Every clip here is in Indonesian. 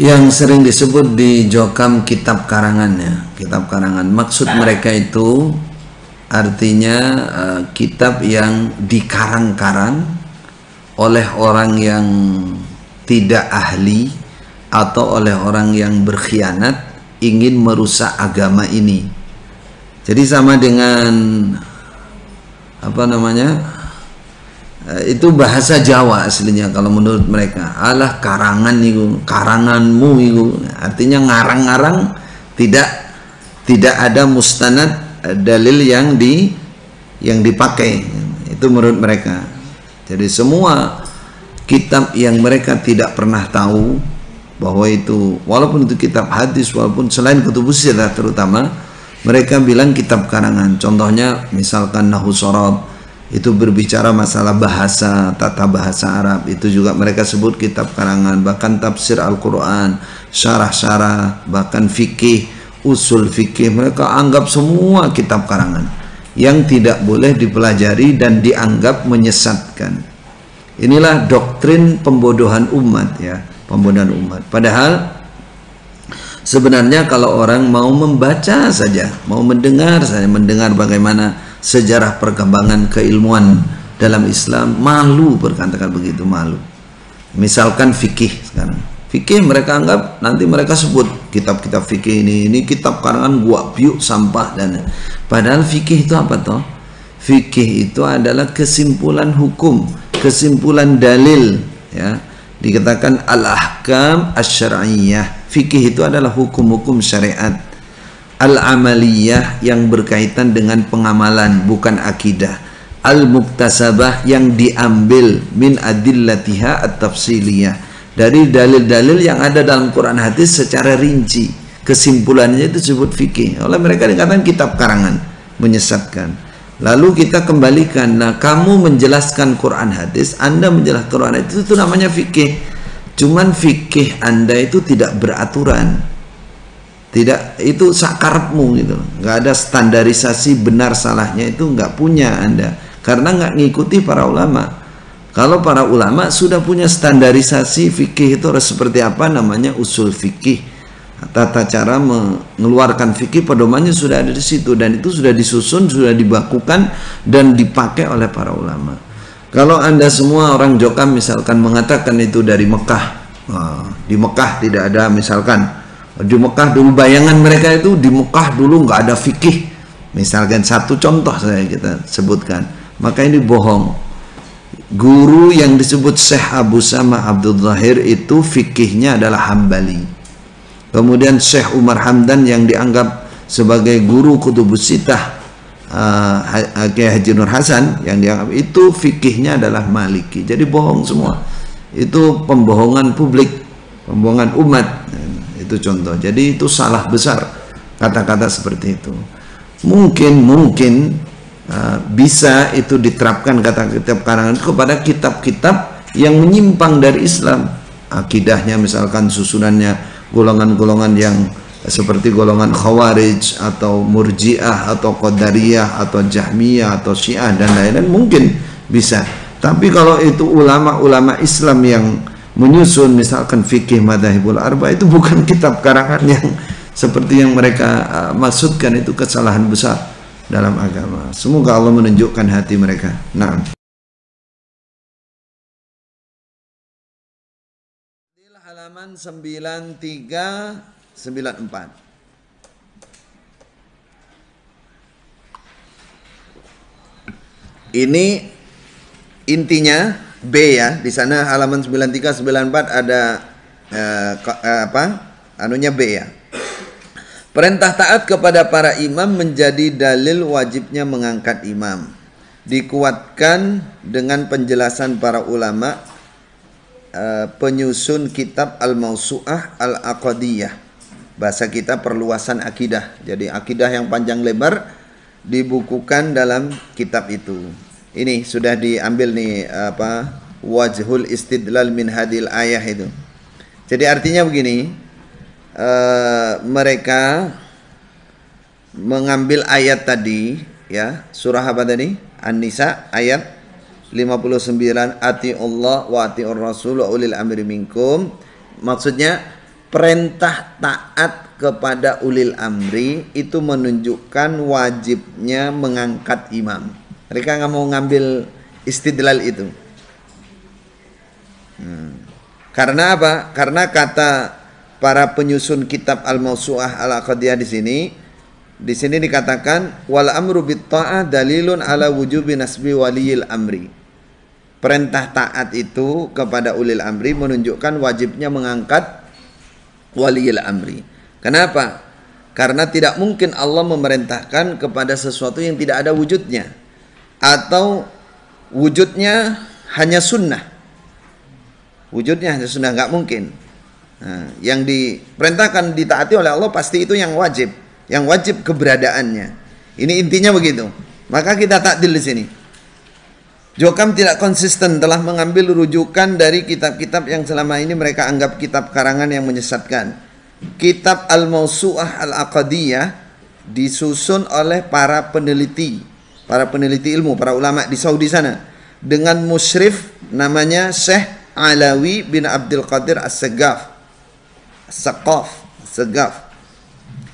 yang sering disebut di Jokam kitab karangannya. Kitab karangan maksud mereka itu artinya kitab yang dikarang-karang oleh orang yang tidak ahli atau oleh orang yang berkhianat ingin merusak agama ini. Jadi sama dengan apa namanya, itu bahasa Jawa aslinya kalau menurut mereka. Alah karangan itu, karanganmu itu, artinya ngarang-ngarang, tidak ada mustanad dalil yang dipakai. Itu menurut mereka. Jadi semua kitab yang mereka tidak pernah tahu bahwa itu, walaupun itu kitab hadis, walaupun selain kutubus sittah terutama, mereka bilang kitab karangan. Contohnya misalkan Nahwu Shorab, itu berbicara masalah bahasa, tata bahasa Arab, itu juga mereka sebut kitab karangan. Bahkan tafsir Al-Quran, syarah-syarah, bahkan fikih, usul fikih, mereka anggap semua kitab karangan yang tidak boleh dipelajari dan dianggap menyesatkan. Inilah doktrin pembodohan umat, ya, pembodohan umat. Padahal sebenarnya kalau orang mau membaca saja, mau mendengar saja, mendengar bagaimana sejarah perkembangan keilmuan dalam Islam, malu berkatakan begitu, malu. Misalkan fikih sekarang, fikih mereka anggap, nanti mereka sebut kitab-kitab fikih ini kitab karangan gua biuk sampah, dan padahal fikih itu apa toh? Fikih itu adalah kesimpulan hukum, kesimpulan dalil, ya. Dikatakan al-ahkam asy-syar'iyyah. Fikih itu adalah hukum-hukum syariat. Al-amaliyah yang berkaitan dengan pengamalan, bukan akidah. Al-muktasabah yang diambil min adillatiha at-tafsiliyah, dari dalil-dalil yang ada dalam Quran hadis secara rinci. Kesimpulannya itu disebut fikih. Oleh mereka dikatakan kitab karangan, menyesatkan. Lalu kita kembalikan, nah kamu menjelaskan Quran hadis, Anda menjelaskan Quran hadis, itu namanya fikih. Cuman fikih Anda itu tidak beraturan, tidak, itu sakarepmu gitu, nggak ada standarisasi benar salahnya, itu nggak punya Anda, karena nggak ngikuti para ulama. Kalau para ulama sudah punya standarisasi fikih itu harus seperti apa, namanya usul fikih, tata cara mengeluarkan fikih, pedomannya sudah ada di situ, dan itu sudah disusun, sudah dibakukan dan dipakai oleh para ulama. Kalau Anda semua orang Jokam misalkan mengatakan itu dari Mekah, di Mekah tidak ada, misalkan di Mekah dulu, bayangan mereka itu di Mekah dulu nggak ada fikih, misalkan satu contoh saya kita sebutkan, maka ini bohong. Guru yang disebut Syekh Abu Samah Abdul Zahir itu fikihnya adalah Hambali. Kemudian Syekh Umar Hamdan yang dianggap sebagai guru kutubus sittah, Kiai Haji Nur Hasan yang dianggap itu fikihnya adalah Maliki. Jadi bohong semua. Itu pembohongan publik, pembohongan umat. Itu contoh. Jadi itu salah besar kata-kata seperti itu. Mungkin bisa itu diterapkan kata kitab karangan kepada kitab-kitab yang menyimpang dari Islam. Akidahnya misalkan susunannya golongan-golongan yang seperti golongan Khawarij atau Murji'ah atau Qadariyah atau Jahmiyah atau Syiah dan lain-lain, mungkin bisa. Tapi kalau itu ulama-ulama Islam yang menyusun misalkan fikih madzhabul arba, itu bukan kitab karangan yang seperti yang mereka maksudkan, itu kesalahan besar dalam agama. Semoga Allah menunjukkan hati mereka. Nah, halaman 9394. Ini intinya B, ya. Di sana halaman 9394 ada anunya B, ya. Perintah taat kepada para imam menjadi dalil wajibnya mengangkat imam. Dikuatkan dengan penjelasan para ulama penyusun kitab Al-Mawsu'ah Al-Aqadiyah. Bahasa kita perluasan akidah. Jadi akidah yang panjang lebar dibukukan dalam kitab itu. Ini sudah diambil nih wajhul istidlal min hadil ayah itu. Jadi artinya begini, mereka mengambil ayat tadi, ya, surah apa tadi? An-Nisa ayat 59, ati Allah wa atiur rasul wa ulil amri minkum. Maksudnya perintah taat kepada ulil amri itu menunjukkan wajibnya mengangkat imam. Mereka nggak mau ngambil istidlal itu. Karena apa? Karena kata para penyusun kitab Al-Mawsu'ah Al-Aqdiyah di sini dikatakan wal amru bit ta'ah dalilun ala wujubi nasbi waliyil amri. Perintah taat itu kepada ulil amri menunjukkan wajibnya mengangkat waliyil amri. Kenapa? Karena tidak mungkin Allah memerintahkan kepada sesuatu yang tidak ada wujudnya, atau wujudnya hanya sunnah. Wujudnya hanya sunnah, nggak mungkin. Nah, yang diperintahkan ditaati oleh Allah pasti itu yang wajib keberadaannya. Ini intinya begitu. Maka kita takdil di sini. Jokam tidak konsisten telah mengambil rujukan dari kitab-kitab yang selama ini mereka anggap kitab karangan yang menyesatkan. Kitab Al-Mawsu'ah Al-Aqdiyah disusun oleh para peneliti ilmu, para ulama di Saudi sana, dengan musyrif namanya Syekh Alawi bin Abdul Qadir As-Sagaf,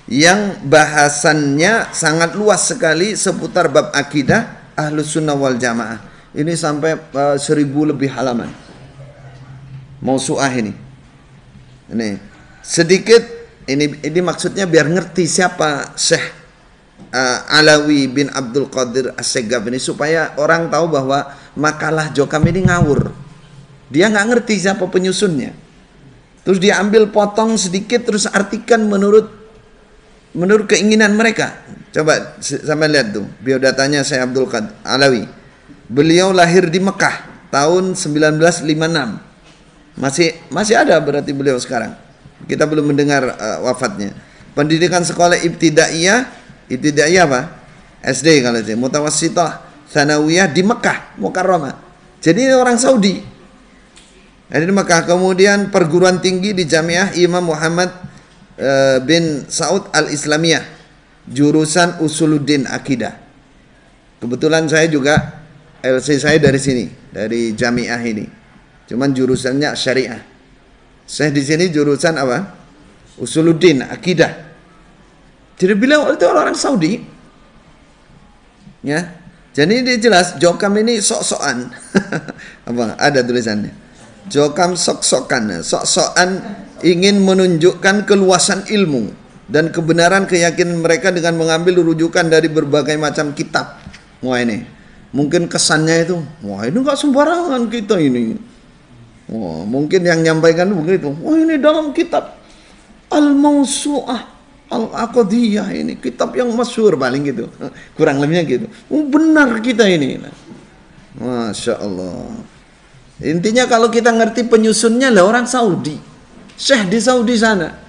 yang bahasannya sangat luas sekali seputar bab akidah Ahlus Sunnah wal Jamaah. Ini sampai 1000 lebih halaman. Mausu'ah ini. Ini sedikit ini maksudnya biar ngerti siapa Syekh Alawi bin Abdul Qadir As-Sagaf ini, supaya orang tahu bahwa makalah Jokam ini ngawur. Dia nggak ngerti siapa penyusunnya. Terus dia ambil potong sedikit terus artikan menurut keinginan mereka. Coba sampai lihat tuh biodatanya Syekh Abdul Qadir Alawi. Beliau lahir di Mekah tahun 1956. Masih ada berarti beliau sekarang. Kita belum mendengar wafatnya. Pendidikan sekolah ibtidaiyah apa? SD kalau itu. Mutawassithah, Tsanawiyah di Mekah, Mukarramah. Jadi orang Saudi. Jadi di Mekah. Kemudian perguruan tinggi di Jamiah Imam Muhammad bin Saud Al-Islamiyah, jurusan Usuluddin Akidah. Kebetulan saya juga LC saya dari sini, dari Jamiah ini. Cuman jurusannya syariah. Saya di sini jurusan apa? Usuluddin Akidah. Jadi beliau itu orang Saudi. Ya. Jadi ini jelas Jokam ini sok-sokan. Apa? Ada tulisannya. Jokam sok-sokan ingin menunjukkan keluasan ilmu dan kebenaran keyakinan mereka dengan mengambil rujukan dari berbagai macam kitab. Wah ini mungkin kesannya itu, wah ini nggak sembarangan kita ini. Wah, mungkin yang nyampaikan begitu. Wah ini dalam kitab Al-Mawsu'ah Al-Aqdiyah ini kitab yang masyhur paling gitu. Kurang lebihnya gitu. Oh, benar kita ini. Masya Allah. Intinya kalau kita ngerti penyusunnya lah orang Saudi. Syekh di Saudi sana.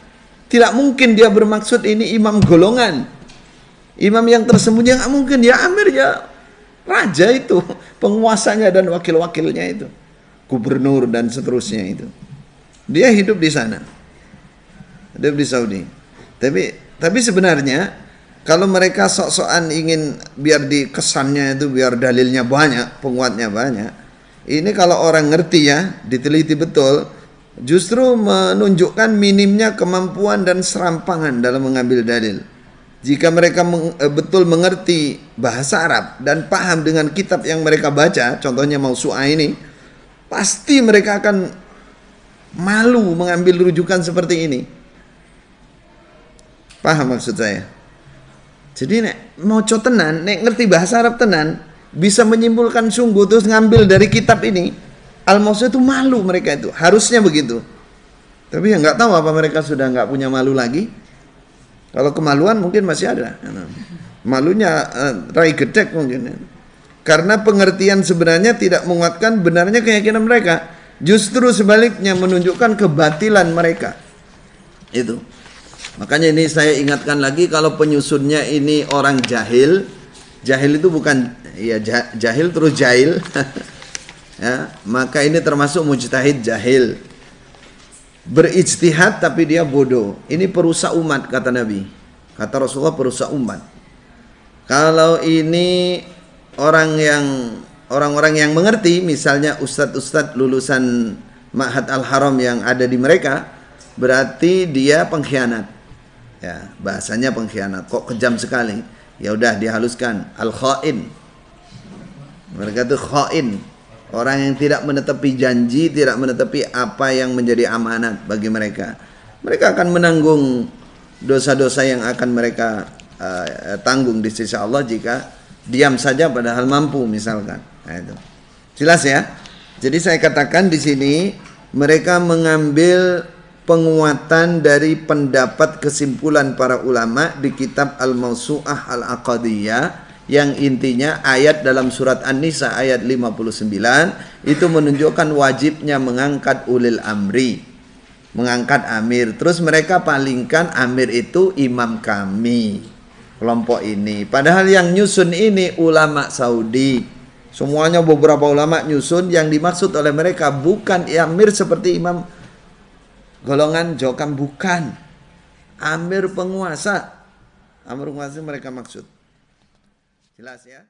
Tidak mungkin dia bermaksud ini imam golongan. Imam yang tersembunyi nggak mungkin. Ya amir ya raja itu, penguasanya dan wakil-wakilnya itu, gubernur dan seterusnya itu. Dia hidup di sana, hidup di Saudi. Tapi sebenarnya kalau mereka sok-sokan ingin biar di kesannya itu biar dalilnya banyak, penguatnya banyak. Ini kalau orang ngerti ya, diteliti betul, justru menunjukkan minimnya kemampuan dan serampangan dalam mengambil dalil. Jika mereka betul mengerti bahasa Arab dan paham dengan kitab yang mereka baca, contohnya Mausu'ah ini, pasti mereka akan malu mengambil rujukan seperti ini. Paham maksud saya? Jadi nek mau tenan, nek ngerti bahasa Arab tenan, bisa menyimpulkan sungguh terus ngambil dari kitab ini, Al-Mawsu'ah itu malu mereka itu. Harusnya begitu. Tapi ya nggak tahu apa mereka sudah nggak punya malu lagi. Kalau kemaluan mungkin masih ada. Malunya rai gedek mungkin. Karena pengertian sebenarnya tidak menguatkan benarnya keyakinan mereka. Justru sebaliknya menunjukkan kebatilan mereka. Itu. Makanya ini saya ingatkan lagi, kalau penyusunnya ini orang jahil. Jahil itu bukan ya jahil terus jahil. Ya, maka ini termasuk mujtahid jahil. Berijtihad tapi dia bodoh. Ini perusak umat kata Nabi. Kata Rasulullah perusak umat. Kalau ini orang-orang yang mengerti, misalnya ustadz-ustadz lulusan Ma'had Al-Haram yang ada di mereka, berarti dia pengkhianat. Ya, bahasanya pengkhianat. Kok kejam sekali? Ya udah dihaluskan, al-khain. Mereka itu khain, orang yang tidak menetapi janji, tidak menetapi apa yang menjadi amanat bagi mereka. Mereka akan menanggung dosa-dosa yang akan mereka tanggung di sisi Allah jika diam saja padahal mampu misalkan. Nah, itu. Jelas ya? Jadi saya katakan di sini mereka mengambil penguatan dari pendapat kesimpulan para ulama di kitab Al-Mawsu'ah Al-Aqadiyah yang intinya ayat dalam surat An-Nisa ayat 59 itu menunjukkan wajibnya mengangkat ulil amri, mengangkat amir. Terus mereka palingkan amir itu imam kami, kelompok ini. Padahal yang nyusun ini ulama Saudi. Semuanya beberapa ulama nyusun, yang dimaksud oleh mereka bukan amir seperti imam golongan Jokam, bukan. Amir penguasa. Amir penguasa mereka maksud. Jelas ya?